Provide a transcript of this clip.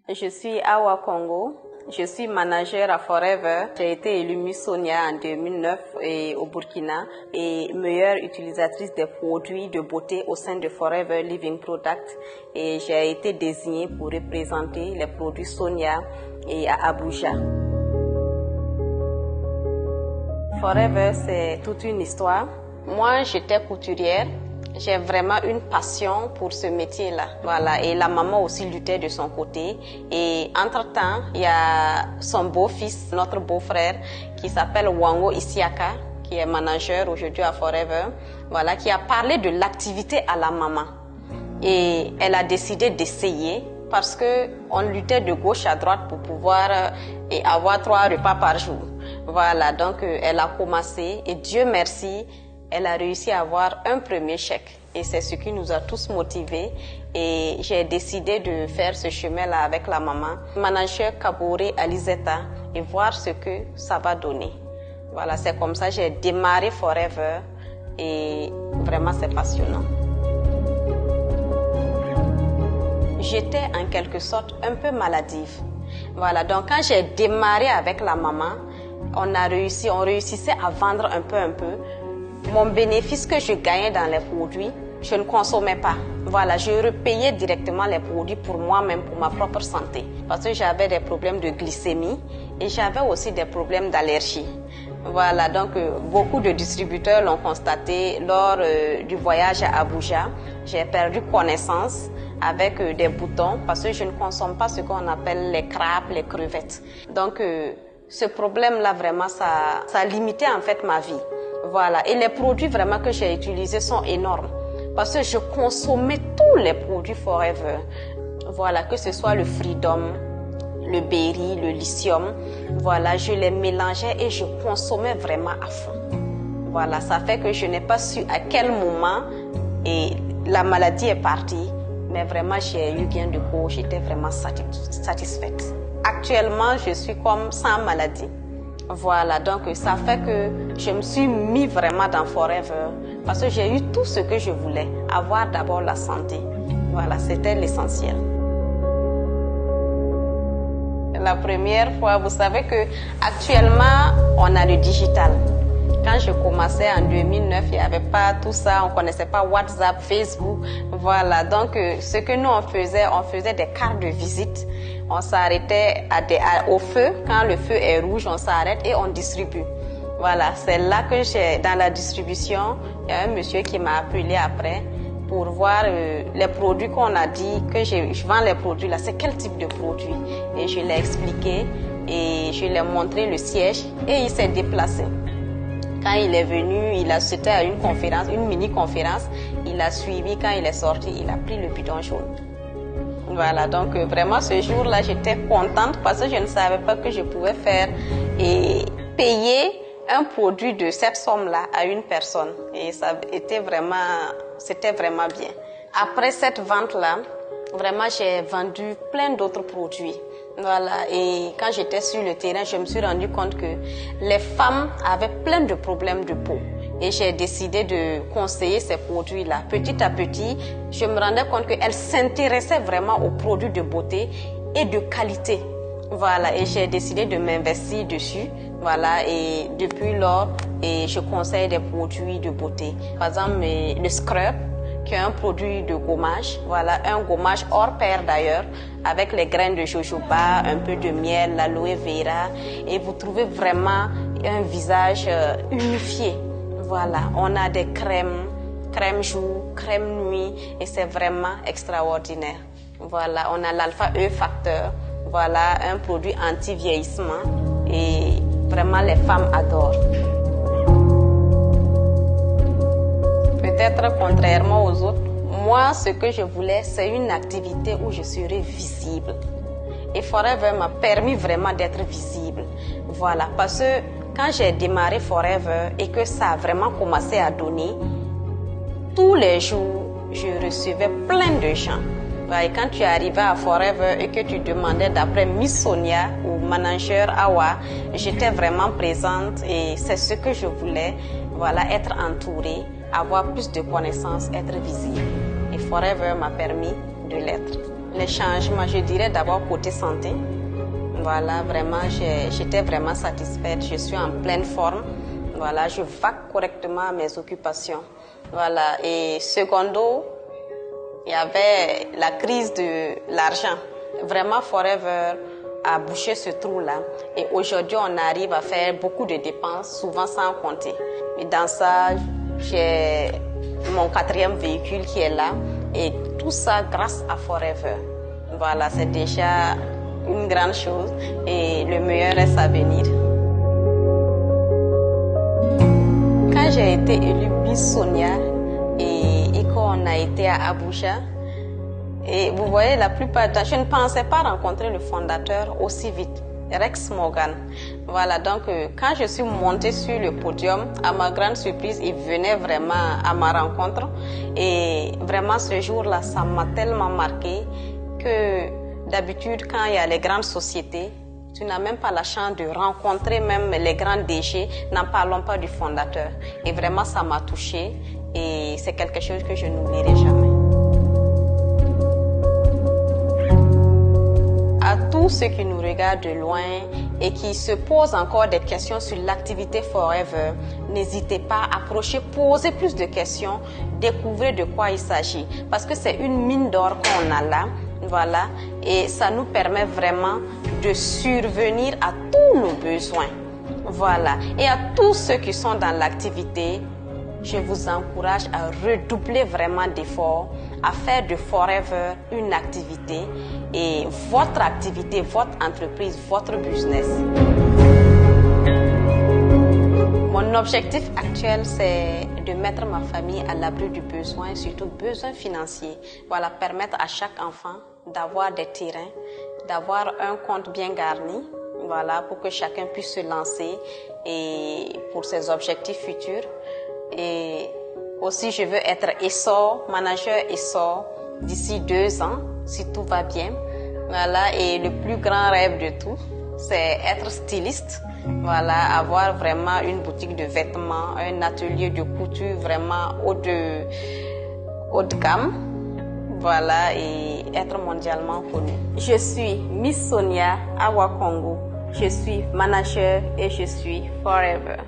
Je suis Awa Congo. Je suis manager à Forever. J'ai été élue Miss Sonia en 2009 au Burkina et meilleure utilisatrice des produits de beauté au sein de Forever Living Product. Et j'ai été désignée pour représenter les produits Sonia et à Abuja. Forever, c'est toute une histoire. Moi, j'étais couturière. J'ai vraiment une passion pour ce métier-là. Voilà. Et la maman aussi luttait de son côté. Et entre-temps, il y a son beau-fils, notre beau-frère, qui s'appelle Wango Isiaka, qui est manager aujourd'hui à Forever, voilà, qui a parlé de l'activité à la maman. Et elle a décidé d'essayer parce que on luttait de gauche à droite pour pouvoir avoir 3 repas par jour. Voilà. Donc, elle a commencé et Dieu merci, elle a réussi à avoir un premier chèque et c'est ce qui nous a tous motivés et j'ai décidé de faire ce chemin-là avec la maman, manager Kabore Alizeta et voir ce que ça va donner. Voilà, c'est comme ça que j'ai démarré Forever et vraiment c'est passionnant. J'étais en quelque sorte un peu maladive. Voilà, donc quand j'ai démarré avec la maman, on réussissait à vendre un peu. Mon bénéfice que je gagnais dans les produits, je ne consommais pas. Voilà, je repayais directement les produits pour moi-même, pour ma propre santé. Parce que j'avais des problèmes de glycémie et j'avais aussi des problèmes d'allergie. Voilà, donc beaucoup de distributeurs l'ont constaté lors du voyage à Abuja. J'ai perdu connaissance avec des boutons parce que je ne consomme pas ce qu'on appelle les crabes, les crevettes. Donc ce problème-là, vraiment, ça limitait en fait ma vie. Voilà. Et les produits vraiment que j'ai utilisés sont énormes. Parce que je consommais tous les produits Forever. Voilà, que ce soit le Freedom, le Berry, le Lithium. Voilà, je les mélangeais et je consommais vraiment à fond. Voilà, ça fait que je n'ai pas su à quel moment et la maladie est partie. Mais vraiment, j'ai eu gain de peau. J'étais vraiment satisfaite. Actuellement, je suis comme sans maladie. Voilà, donc ça fait que je me suis mis vraiment dans Forever parce que j'ai eu tout ce que je voulais, avoir d'abord la santé. Voilà, c'était l'essentiel. La première fois, vous savez que actuellement, on a le digital. Quand je commençais en 2009, il n'y avait pas tout ça, on ne connaissait pas WhatsApp, Facebook. Voilà, donc ce que nous on faisait des cartes de visite. On s'arrêtait au feu. Quand le feu est rouge, on s'arrête et on distribue. Voilà, c'est là que dans la distribution, il y a un monsieur qui m'a appelé après pour voir les produits qu'on a dit, que je vends les produits là, c'est quel type de produit. Et je l'ai expliqué et je lui ai montré le siège et il s'est déplacé. Quand il est venu, c'était à une conférence, une mini-conférence, il a suivi, quand il est sorti, il a pris le bidon jaune. Voilà, donc vraiment ce jour-là, j'étais contente parce que je ne savais pas que je pouvais faire et payer un produit de cette somme-là à une personne. Et c'était vraiment bien. Après cette vente-là, vraiment j'ai vendu plein d'autres produits. Voilà, et quand j'étais sur le terrain, je me suis rendu compte que les femmes avaient plein de problèmes de peau. Et j'ai décidé de conseiller ces produits-là. Petit à petit, je me rendais compte qu'elles s'intéressaient vraiment aux produits de beauté et de qualité. Voilà, et j'ai décidé de m'investir dessus. Voilà, et depuis lors, je conseille des produits de beauté. Par exemple, le scrub, qui est un produit de gommage. Voilà, un gommage hors pair d'ailleurs, avec les graines de jojoba, un peu de miel, l'aloe vera. Et vous trouvez vraiment un visage unifié. Voilà, on a des crème jour, crème nuit, et c'est vraiment extraordinaire. Voilà, on a l'alpha E facteur. Voilà, un produit anti-vieillissement et vraiment les femmes adorent. Peut-être contrairement aux autres, moi ce que je voulais c'est une activité où je serais visible. Et Forever m'a permis vraiment d'être visible. Voilà, parce que quand j'ai démarré Forever et que ça a vraiment commencé à donner, tous les jours je recevais plein de gens. Et quand tu arrivais à Forever et que tu demandais d'après Miss Sonia ou manager Awa, j'étais vraiment présente et c'est ce que je voulais. Voilà, être entourée, avoir plus de connaissances, être visible. Et Forever m'a permis de l'être. les changements, je dirais d'abord côté santé. Voilà, vraiment, j'étais vraiment satisfaite. Je suis en pleine forme. Voilà, je vaque correctement à mes occupations. Voilà, et secondo, il y avait la crise de l'argent. Vraiment, Forever a bouché ce trou-là. Et aujourd'hui, on arrive à faire beaucoup de dépenses, souvent sans compter. Et dans ça, j'ai mon 4e véhicule qui est là. Et tout ça grâce à Forever. Voilà, c'est déjà une grande chose. Et le meilleur reste à venir. Quand j'ai été élue Miss Sonia et quand on a été à Abuja, et vous voyez, la plupart du temps, je ne pensais pas rencontrer le fondateur aussi vite, Rex Morgan. Voilà, donc quand je suis montée sur le podium, à ma grande surprise, il venait vraiment à ma rencontre. Et vraiment, ce jour-là, ça m'a tellement marqué que d'habitude, quand il y a les grandes sociétés, tu n'as même pas la chance de rencontrer même les grands DG, n'en parlons pas du fondateur. Et vraiment, ça m'a touchée et c'est quelque chose que je n'oublierai jamais. À tous ceux qui nous regardent de loin et qui se posent encore des questions sur l'activité Forever, n'hésitez pas à approcher, poser plus de questions, découvrir de quoi il s'agit. Parce que c'est une mine d'or qu'on a là, voilà, et ça nous permet vraiment de survenir à tous nos besoins. Voilà, et à tous ceux qui sont dans l'activité, je vous encourage à redoubler vraiment d'efforts, à faire de Forever une activité et votre activité, votre entreprise, votre business. Mon objectif actuel, c'est de mettre ma famille à l'abri du besoin, surtout besoin financier. Voilà, permettre à chaque enfant d'avoir des terrains, d'avoir un compte bien garni, voilà, pour que chacun puisse se lancer et pour ses objectifs futurs. Et aussi, je veux être manager essor d'ici 2 ans, si tout va bien. Voilà, et le plus grand rêve de tout, c'est être styliste. Voilà, avoir vraiment une boutique de vêtements, un atelier de couture vraiment haut de gamme. Voilà, et être mondialement connue. Je suis Miss Sonia Awa Congo. Je suis manager et je suis Forever.